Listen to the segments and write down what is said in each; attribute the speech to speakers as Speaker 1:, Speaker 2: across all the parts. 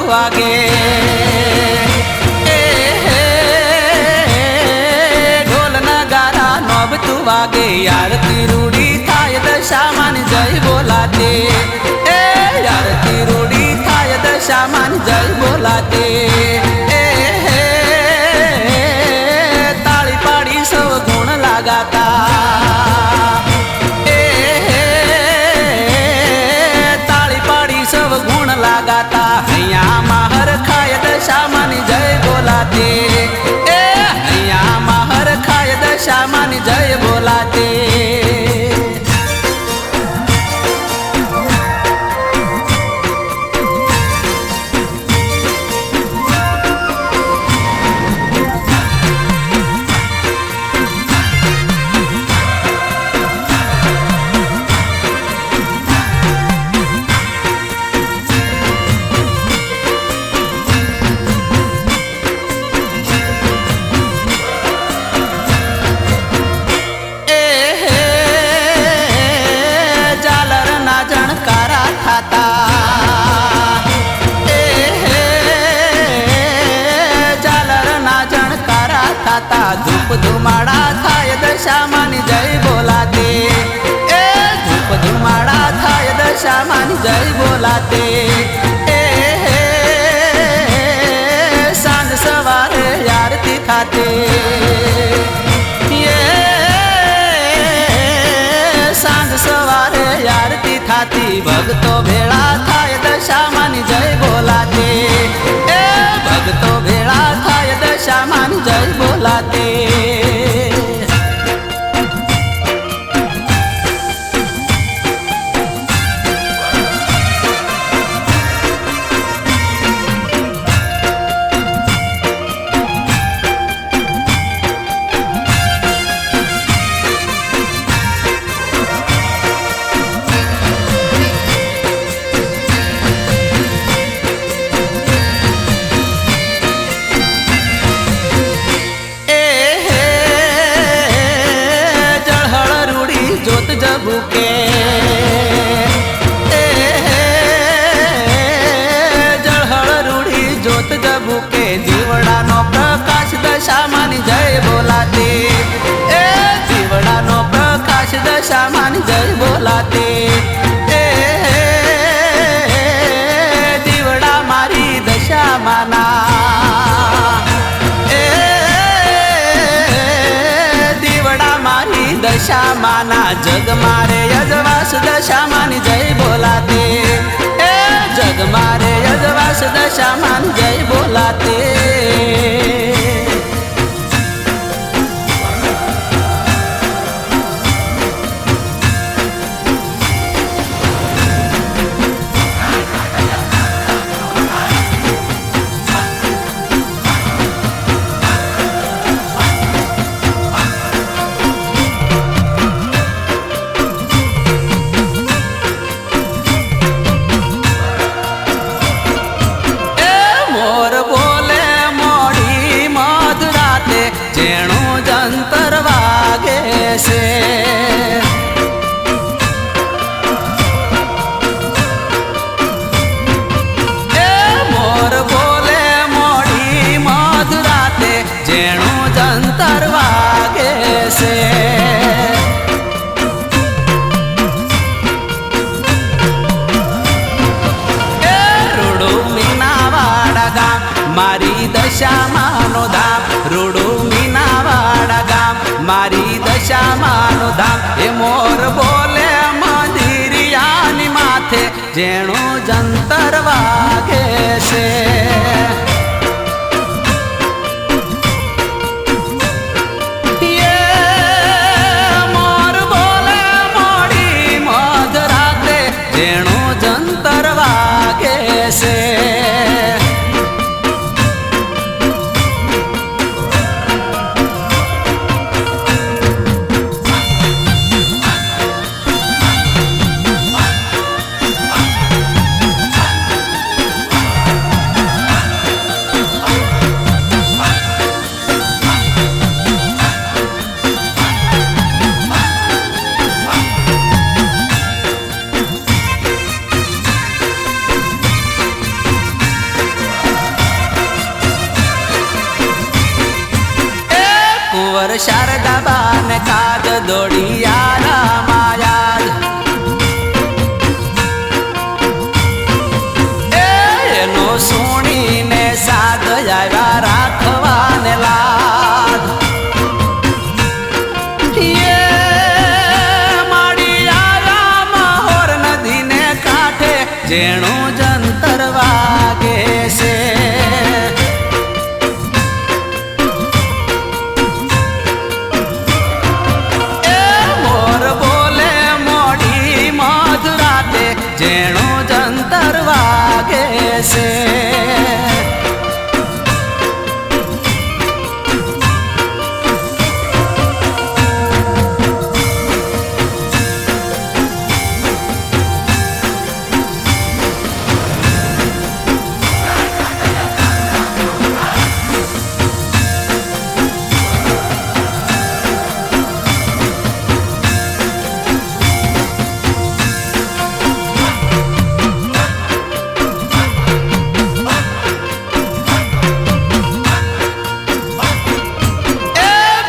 Speaker 1: વાગે ઢોલ નગારા નોબતું વાગે આરતી રૂડી થાય દશામાન જય બોલાતે આરતી રૂડી થાય દશામાન જય બોલાતે તાળી પાડી સૌ ગુણ લાગાતા તાળી પાડી સૌ ગુણ લાગાતા અહીંયા માહર ખાય દશામાન જય બોલાતે અહીંયા માહર ખાય દશામાન જય બોલાતે ધૂપ ધુમાડા થાય દશામાન જય બોલાતે ધૂપ ધુમાડા થાય દશામાન જય બોલાતે સાંજ સવારે આરતી થાતે સાંજ સવારે આરતી થાતી ભક્તો ભેળા થાય દશામાન જય બોલાતે ભક્તો ભેળા થાય દશામાન જય બોલાતે જબુકે જળહળ રૂડી જોત જબુકે દીવડાનો પ્રકાશ દશામાન જય બોલાતે દીવડાનો પ્રકાશ દશામાન જય બોલાતે દીવડા મારી દશામાના દશામાના જગ મારે યજવાસ દશામાન જય બોલાતે જગ મારે યજવાસ દશામાન જય બોલાતે મારી દશામાનો ધામ રૂડું મીનાવાડા ગામ મારી દશામાનો ધામ એ મોર બોલે મંદિરિયાની માથે જેણું જંતર વાગે છે મોર બોલે મોડી મધરાતે જેણું જંતર વાગે છે શારદાબાન કાજ દોડિયા માયાદ એનો સુણીને સાદ આવ્યા રાખવાને લાદ માડી આવ્યા મહોર નદીને કાંઠે જેણું જંતર વાગે છે જેણું જંતર વાગે છે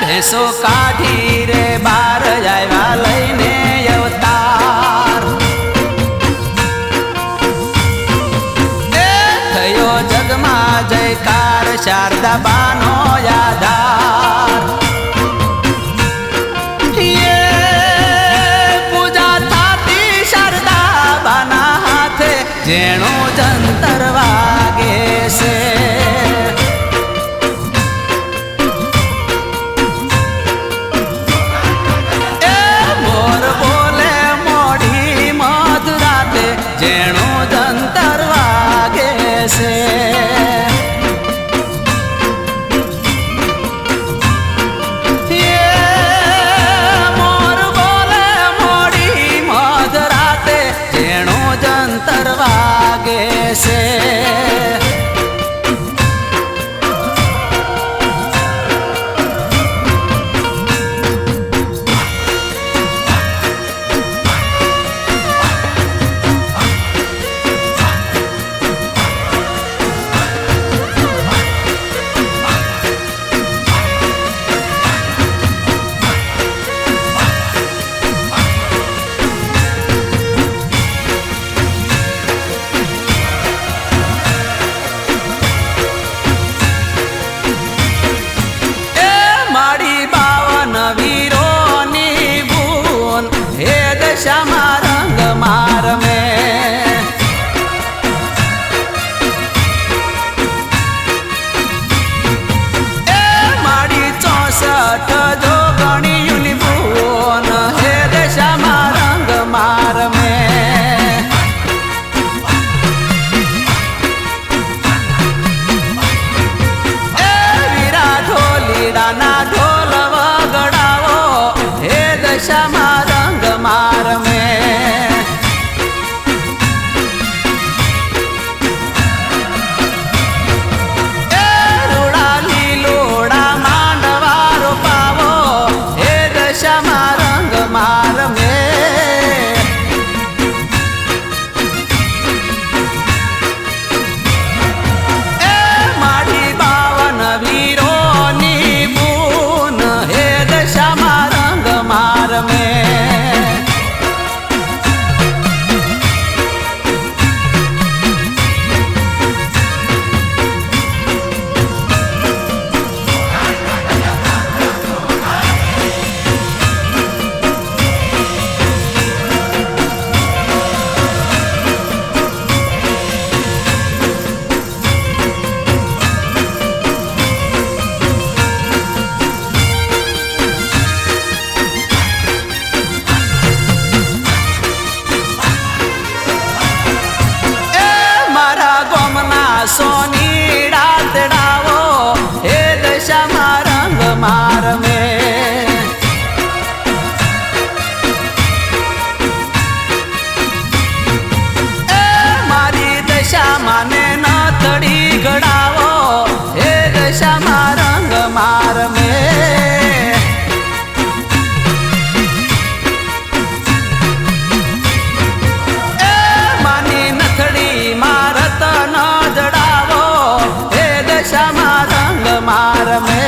Speaker 1: ભેંસો કાઢી રે બાર આવ્યા લઈને અવતાર થયો જગમાં જયકાર શારદાબાનો આધાર પૂજા થાતી શારદાબાના હાથે જેણું જંતર વાગે છે જેણું જંતર વાગે છે મોર બોલે મોડી મધરાતે જેણું જંતર વાગે છે દશામાં રંગ માર મેં મારી 64 જોગણીયુની ભુવન હે દશામાં રંગ માર મેં વીરા ઢોલીડાના ઢોલ વગડાવો હે દશામાં રંગ માર મેં રૂડા લીલોડા માંડવા રોપાવો હે દશામાં રંગ માર મેં માડી 52 વીરોની બૂન હે દશામાં રંગ માર મેં સોની રાતડાવો હે દશામાં રંગ માર મેં મારી દશામાં ને નથડી ઘડાવો હે દશામાં રંગ માર મેં માની નથડી મારત ન જડાવો હે દશામાં રંગ માર મેં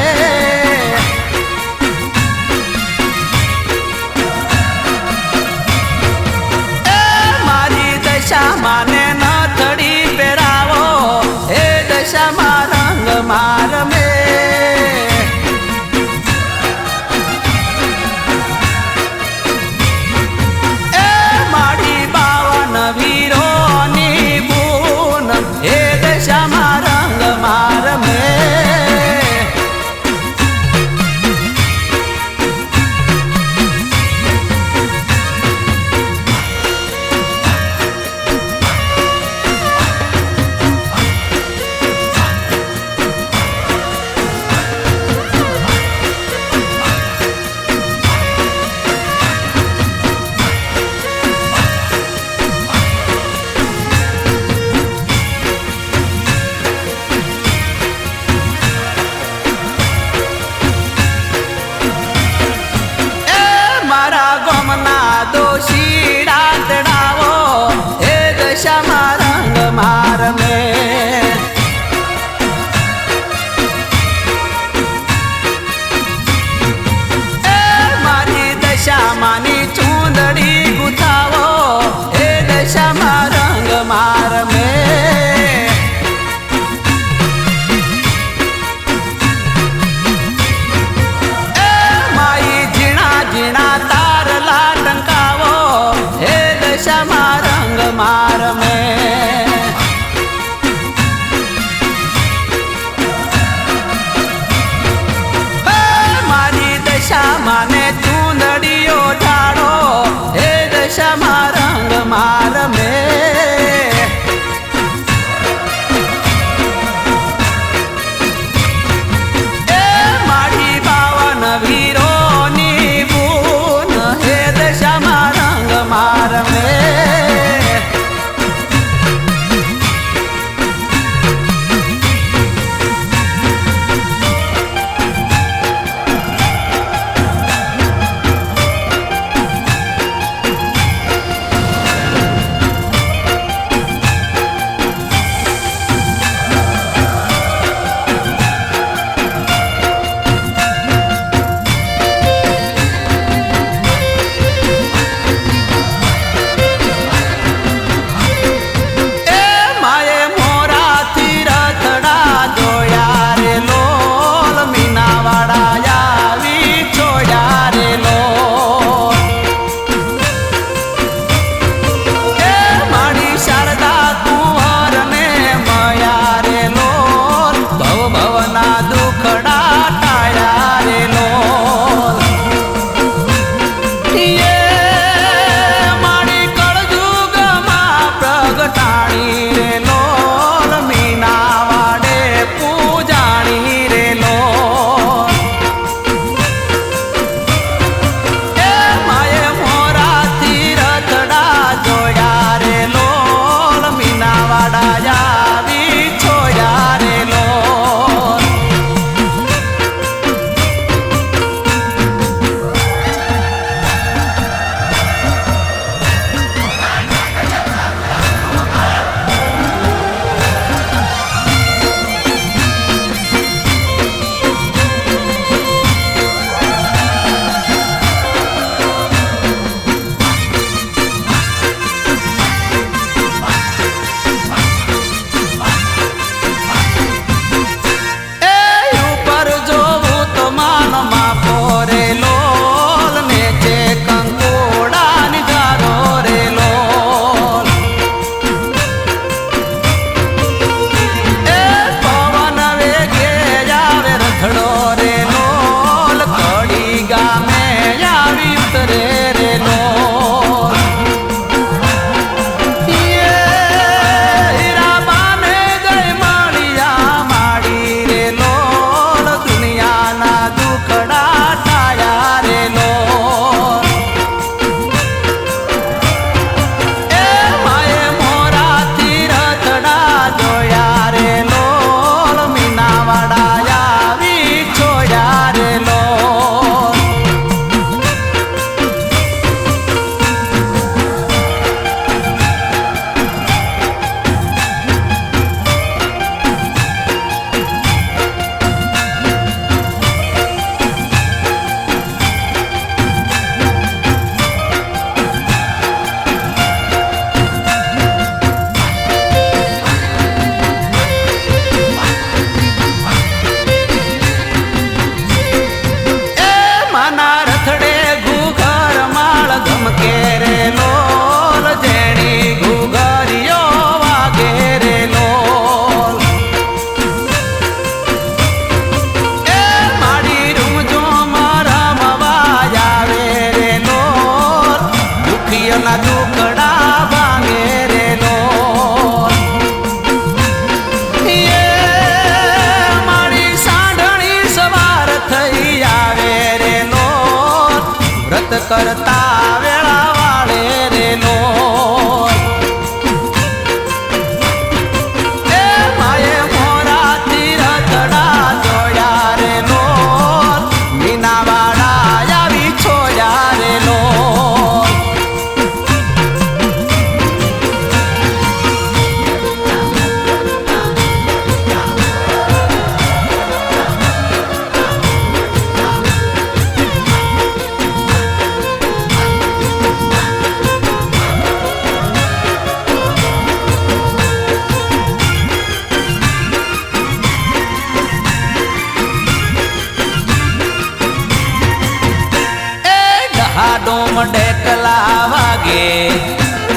Speaker 1: ઢેકલા વાગે,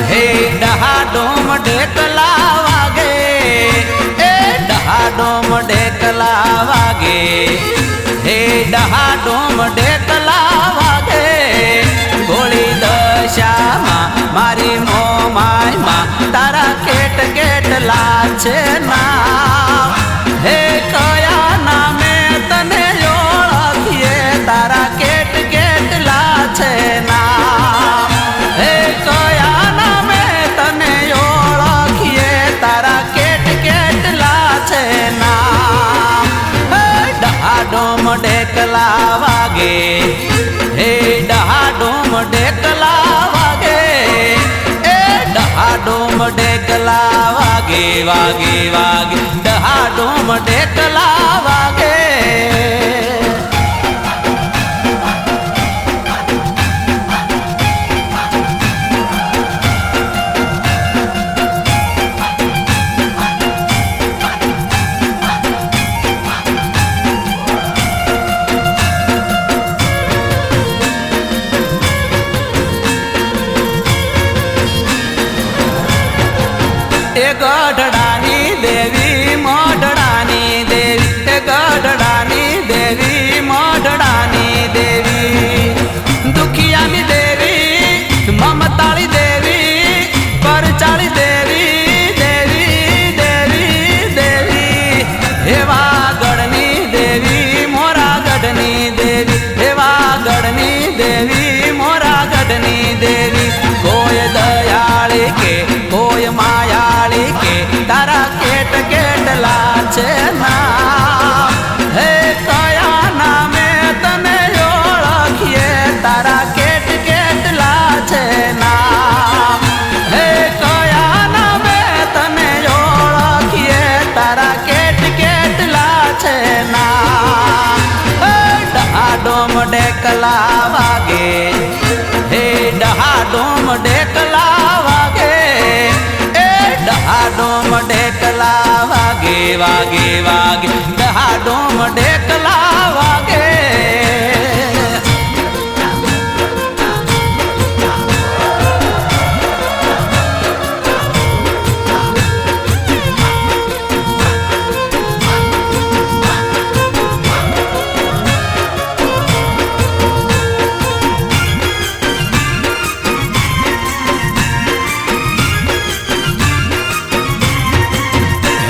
Speaker 1: હે ડહાડોમ ઢેકલા વાગે, એ ડહાડોમ ઢેકલા વાગે, હે ડહાડોમ ઢેકલા વાગે. ભોળી દશામાં મારી મોમાયમાં તારા કેટ કેટલા છે નામ, હે કયા નામે તને ઓળખીએ તારા કેટ કેટલા છે નામ, હે કયા નામે તને ઓળખીએ તારા કેટ કેટલા છે નામ. હે ડહાડોમ ઢેકલા વાગે, હે ડહાડોમ ઢેકલા વાગે, એ ડહાડોમ ઢેકલા વાગે, વાગે વાગે ડહાડોમ ઢેકલા વાગે. એ ગઢડાની દેવી મોઢડાની દેવી, એ ગઢડાની દેવી મોઢડાની દેવી, દુખિયાની દેવી મમતાળી દેવી, પરચાળી દેવી, દેવી દેવી દેવી. એવા ગઢની દેવી મોરા ગઢની દેવી, એવા ગઢની દેવી મોરા ગઢની દેવી. કોઈ દયાળી કે કોઈ માયાળી કે તારા કેટ કેટલા છે નામ, હે કયા નામે તને ઓળખીએ તારા કેટ કેટલા છે નામ, હે કયા નામે તને ઓળખીએ તારા કેટ કેટલા છે નામ. હે ડહાડોમ ઢેકલા વાગે, હે ડહાડોમ ઢેકલા વાગે, એ ડહાડોમ ઢેકલા વાગે, વાગે વાગે ડહાડોમ ઢેકલા વાગે.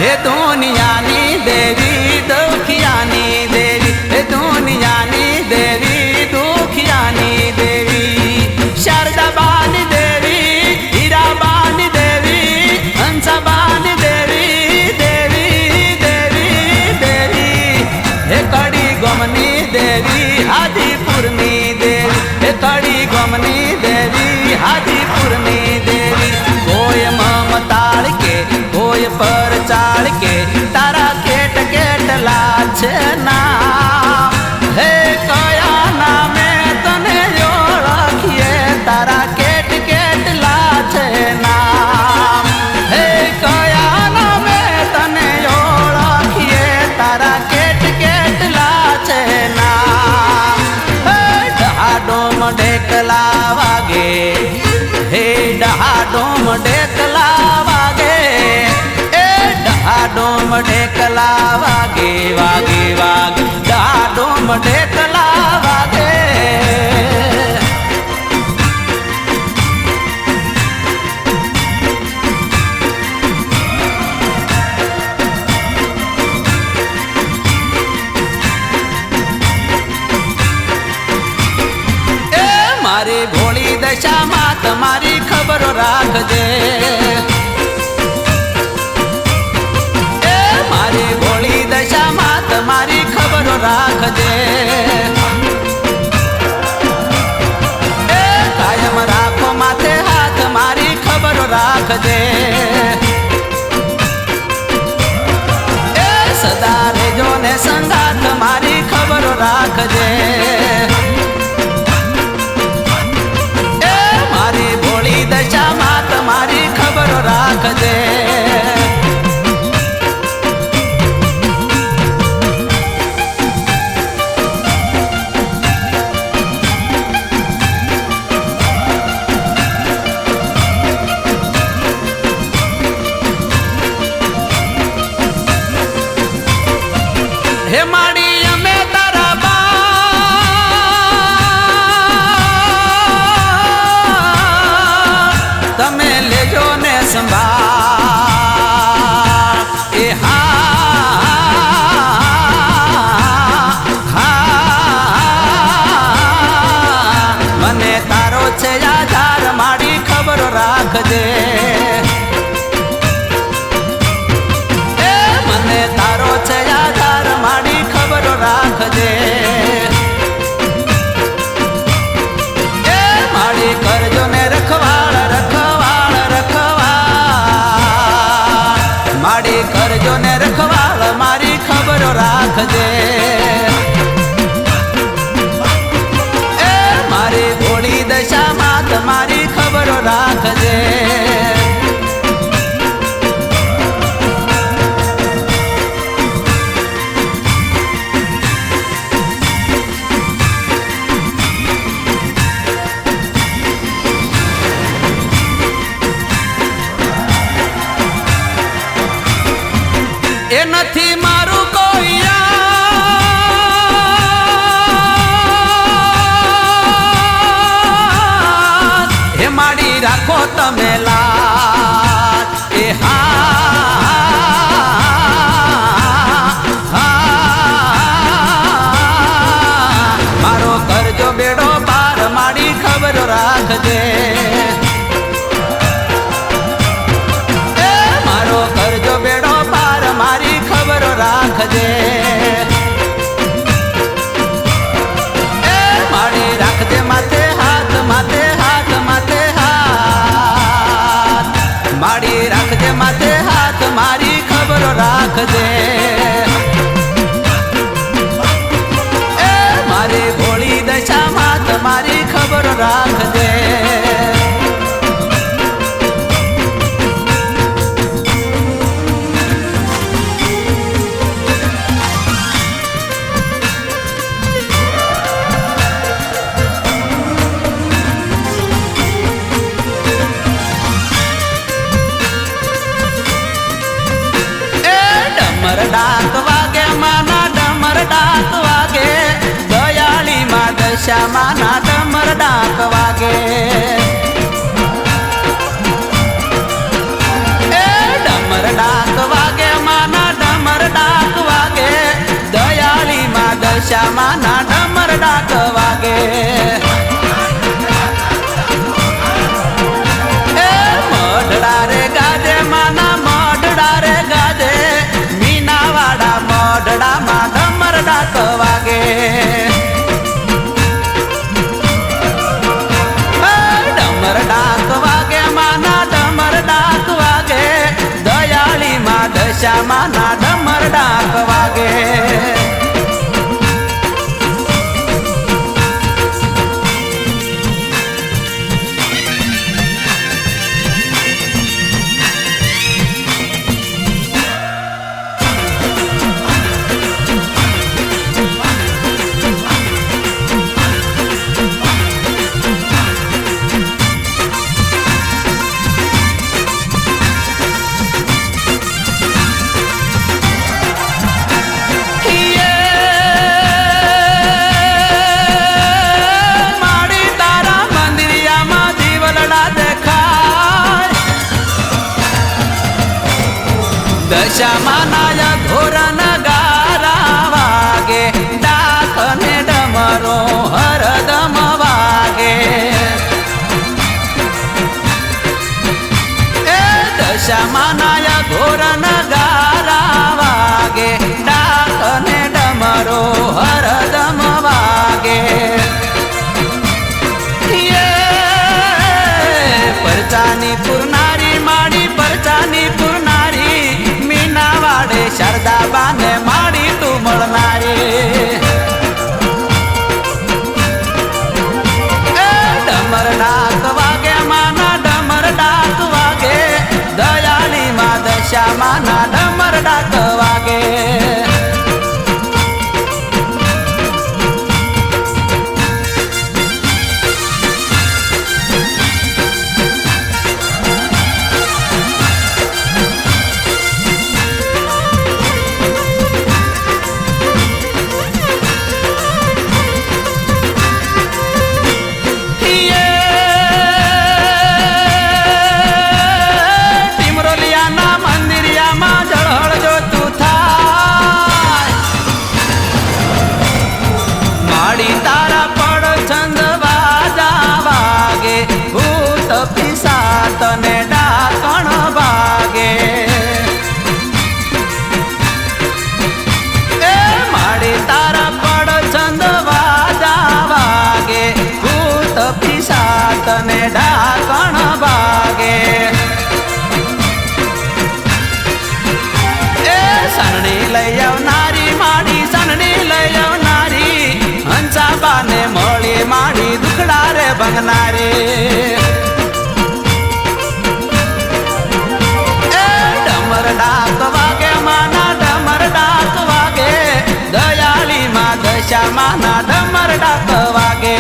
Speaker 1: હે દુનિયાની દેવી દુખિયાની દેવી, હે દુનિયાની દેવી દુખિયાની દેવી. શારદાબાની દેવી, હીરાબાની દેવી, હંસાબાની દેવી, દેવી દેવી દેવી. હે કડી ગોમની દેવી હાજીપુરની દેવી, હે કડી ગોમની દેવી હાજીપુરની દેવી. કોઈ મમતાળ કે કોઈ પરચાળ કે તારા કેટ કેટલા છે નામ, હે કયા નામે તને ઓળખીએ તારા કેટ કેટલા છે નામ, હે કયા નામે તને ઓળખીએ તારા કેટ કેટલા છે નામ. હે ડહાડોમ ઢેકલા વાગે, હે ડહાડોમ ઢેકલા વાગે, એ ડહાડોમ ઢેકલા વાગે, વાગે વાગે ડહાડોમ ઢેકલા વાગે. એ મારી ભોળી દશામાં તમારી ખબર રાખજે, એ મારી ભોળી દશામાં તમારી ખબર રાખજે, એ કાયમ રાખો માથે હાથ મારી ખબર રાખજે, એ સદા રેજો ને સંગાથ મારી ખબર રાખજે, એ મારી ભોળી દશામાં તમારી ખબર રાખજે. હે માડી અમે તારા બા તમે લેજો ને સંભાળ એ મને તારો છે આધાર માડી ખબર રાખજે મને તારો છે આધાર માડી ખબર રાખજે માડી કરજો ને રખવાળ રખવાળ રખવાળ માડી કરજો ને રખવાળ મારી ખબર રાખજે મારી ભોળી દશામાં તમારી ખબર રાખજે એ નથી મારું કોઈ યાદ હે માડી રાખો તમે લાજ એ મારો કરજો બેડો પાર માડી ખબર રાખજે મારો કરજો બેડો પાર મારી ખબર રાખજે માડી રાખજે માથે હાથ માથે હાથ માથે હાથ માડી રાખજે માથે હાથ મારી ખબર રાખજે મારી ભોળી દશામાં તમારી ખબર રાખજે ડાક વાગે માના ડમર ડાક વાગે દયાળી માં દશા માના ડમર ડાક વાગે ડમર ડાક વાગે માના ડમર ડાક વાગે દયાળી માં દશા માના ડમર ડાક વાગે મઢડા રે ગાજે માના મઢડા રે ગાજે મઢડામાં ડમર ડાક વાગે ડમર ડાક વાગે માના ડમર ડાક વાગે દયાળી માં દશા માના ડમર ડાક વાગે દશામાના ઘોરા નગારા વાગે ડાક ને ડમરો હરદમ વાગે દશામાના ઘોરા નગારા વાગે ડાક ને ડમરો હરદમ વાગે પરચાની પૂર્ણારી માડી પરચાની પૂર્ણારી શારદા બાને માડી તું મળનારી ડમર ડાક વાગે માના ડમર ડાક વાગે દયાળી માં દશા માના ડમર ડાક વાગે સંતને ઢાકણ ભાગે એ સણની લઈ આવનારી માડી સણની લઈ આવનારી હંસાબાને મળી માડી દુખડા રે ભંગનારી ડમર ડાક વાગે માના ડમર ડાક વાગે દયાળી માં દશા માના ડમર ડાક વાગે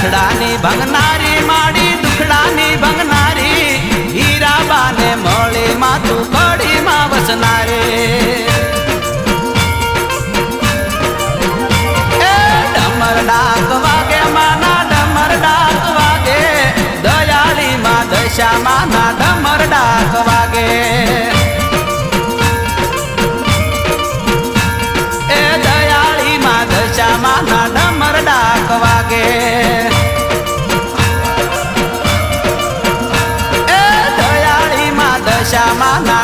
Speaker 1: દુખડાની ભંગનારી માડી દુખડાની ભંગનારી હીરાબાને મળી માથું કડીમાં વસનારી એ ડમર ડાક વાગે માના ડમર ડાક વાગે દયાળી માં દશા માના ડમર ડાક વાગે એ દયાળી માં દશા માના ડમર ડાક વાગે દશા માના